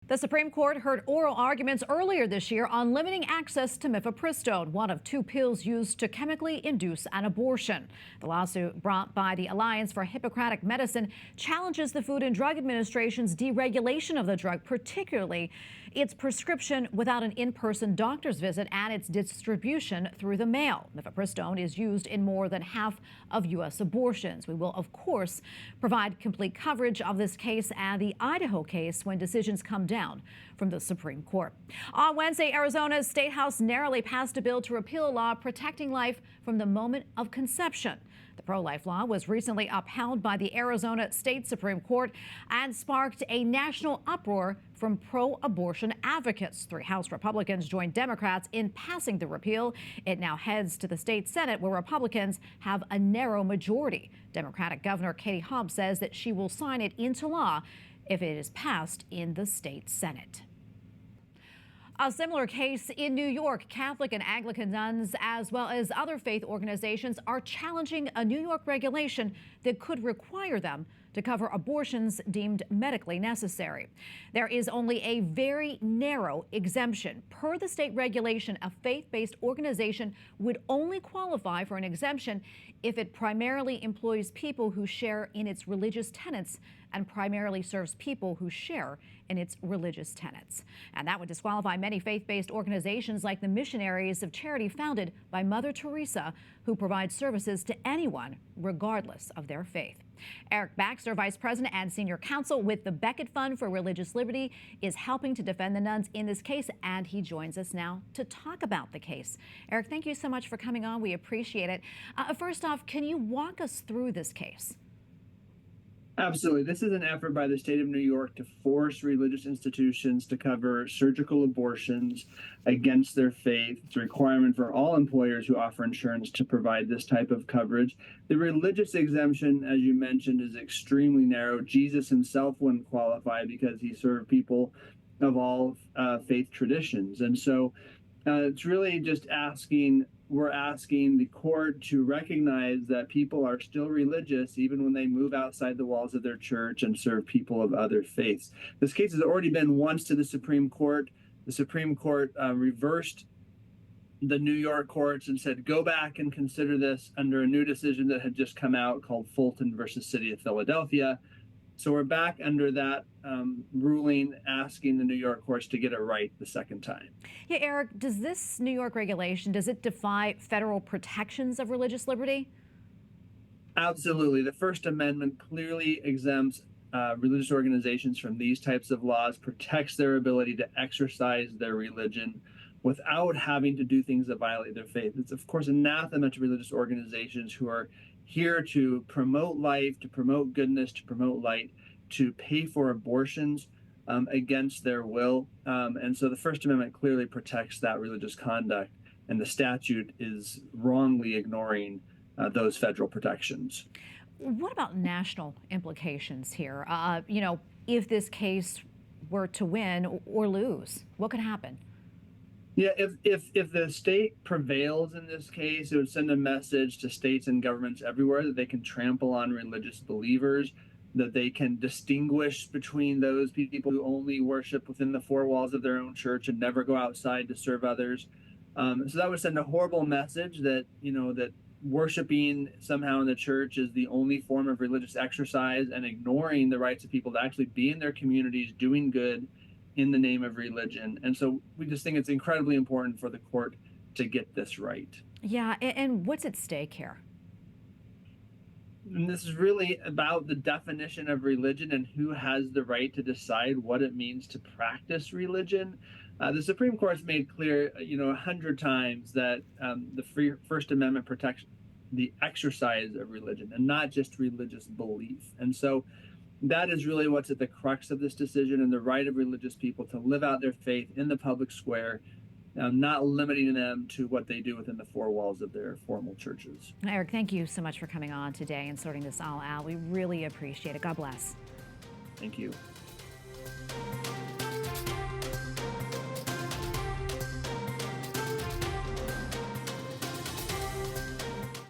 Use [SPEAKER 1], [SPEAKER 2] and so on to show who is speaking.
[SPEAKER 1] The Supreme Court heard oral arguments earlier this year on limiting access to mifepristone, one of two pills used to chemically induce an abortion. The lawsuit brought by the Alliance for Hippocratic Medicine challenges the Food and Drug Administration's deregulation of the drug, particularly its prescription without an in-person doctor's visit and its distribution through the mail. Mifepristone is used in more than half of U.S. abortions. We will, of course, provide complete coverage of this case and the Idaho case when decisions come down from the Supreme Court. On Wednesday, Arizona's State House narrowly passed a bill to repeal a law protecting life from the moment of conception. The pro-life law was recently upheld by the Arizona State Supreme Court and sparked a national uproar from pro-abortion advocates. 3 House Republicans joined Democrats in passing the repeal. It now heads to the state Senate, where Republicans have a narrow majority. Democratic Governor Katie Hobbs says that she will sign it into law if it is passed in the state Senate. A similar case in New York. Catholic and Anglican nuns, as well as other faith organizations, are challenging a New York regulation that could require them to cover abortions deemed medically necessary. There is only a very narrow exemption. Per the state regulation, a faith-based organization would only qualify for an exemption if it primarily employs people who share in its religious tenets and primarily serves people who share in its religious tenets. And that would disqualify many faith-based organizations like the Missionaries of Charity, founded by Mother Teresa, who provide services to anyone regardless of their faith. Eric Baxter, Vice President and Senior Counsel with the Becket Fund for Religious Liberty, is helping to defend the nuns in this case, and he joins us now to talk about the case. Eric, thank you so much for coming on. We appreciate it. First off, can you walk us through this case?
[SPEAKER 2] Absolutely. This is an effort by the state of New York to force religious institutions to cover surgical abortions against their faith. It's a requirement for all employers who offer insurance to provide this type of coverage. The religious exemption, as you mentioned, is extremely narrow. Jesus himself wouldn't qualify because he served people of all faith traditions. And so it's really just we're asking the court to recognize that people are still religious even when they move outside the walls of their church and serve people of other faiths. This case has already been once to the Supreme Court. The Supreme Court reversed the New York courts and said, go back and consider this under a new decision that had just come out called Fulton versus City of Philadelphia. So we're back under that ruling, asking the New York courts to get it right the second time.
[SPEAKER 1] Yeah, Eric, does this New York regulation, does it defy federal protections of religious liberty?
[SPEAKER 2] Absolutely. The First Amendment clearly exempts religious organizations from these types of laws, protects their ability to exercise their religion without having to do things that violate their faith. It's, of course, anathema to religious organizations who are here to promote life, to promote goodness, to promote light, to pay for abortions against their will. And so the First Amendment clearly protects that religious conduct, and the statute is wrongly ignoring those federal protections.
[SPEAKER 1] What about national implications here? If this case were to win or lose, what could happen?
[SPEAKER 2] Yeah, if the state prevails in this case, it would send a message to states and governments everywhere that they can trample on religious believers, that they can distinguish between those people who only worship within the 4 walls of their own church and never go outside to serve others. So that would send a horrible message that, that worshiping somehow in the church is the only form of religious exercise, and ignoring the rights of people to actually be in their communities doing good in the name of religion. And so we just think it's incredibly important for the court to get this right.
[SPEAKER 1] Yeah, and what's at stake here?
[SPEAKER 2] And this is really about the definition of religion and who has the right to decide what it means to practice religion. The Supreme Court's made clear, 100 times that the First Amendment protects the exercise of religion and not just religious belief. And so that is really what's at the crux of this decision, and the right of religious people to live out their faith in the public square, not limiting them to what they do within the 4 walls of their formal churches.
[SPEAKER 1] Eric, thank you so much for coming on today and sorting this all out. We really appreciate it. God bless.
[SPEAKER 2] Thank you.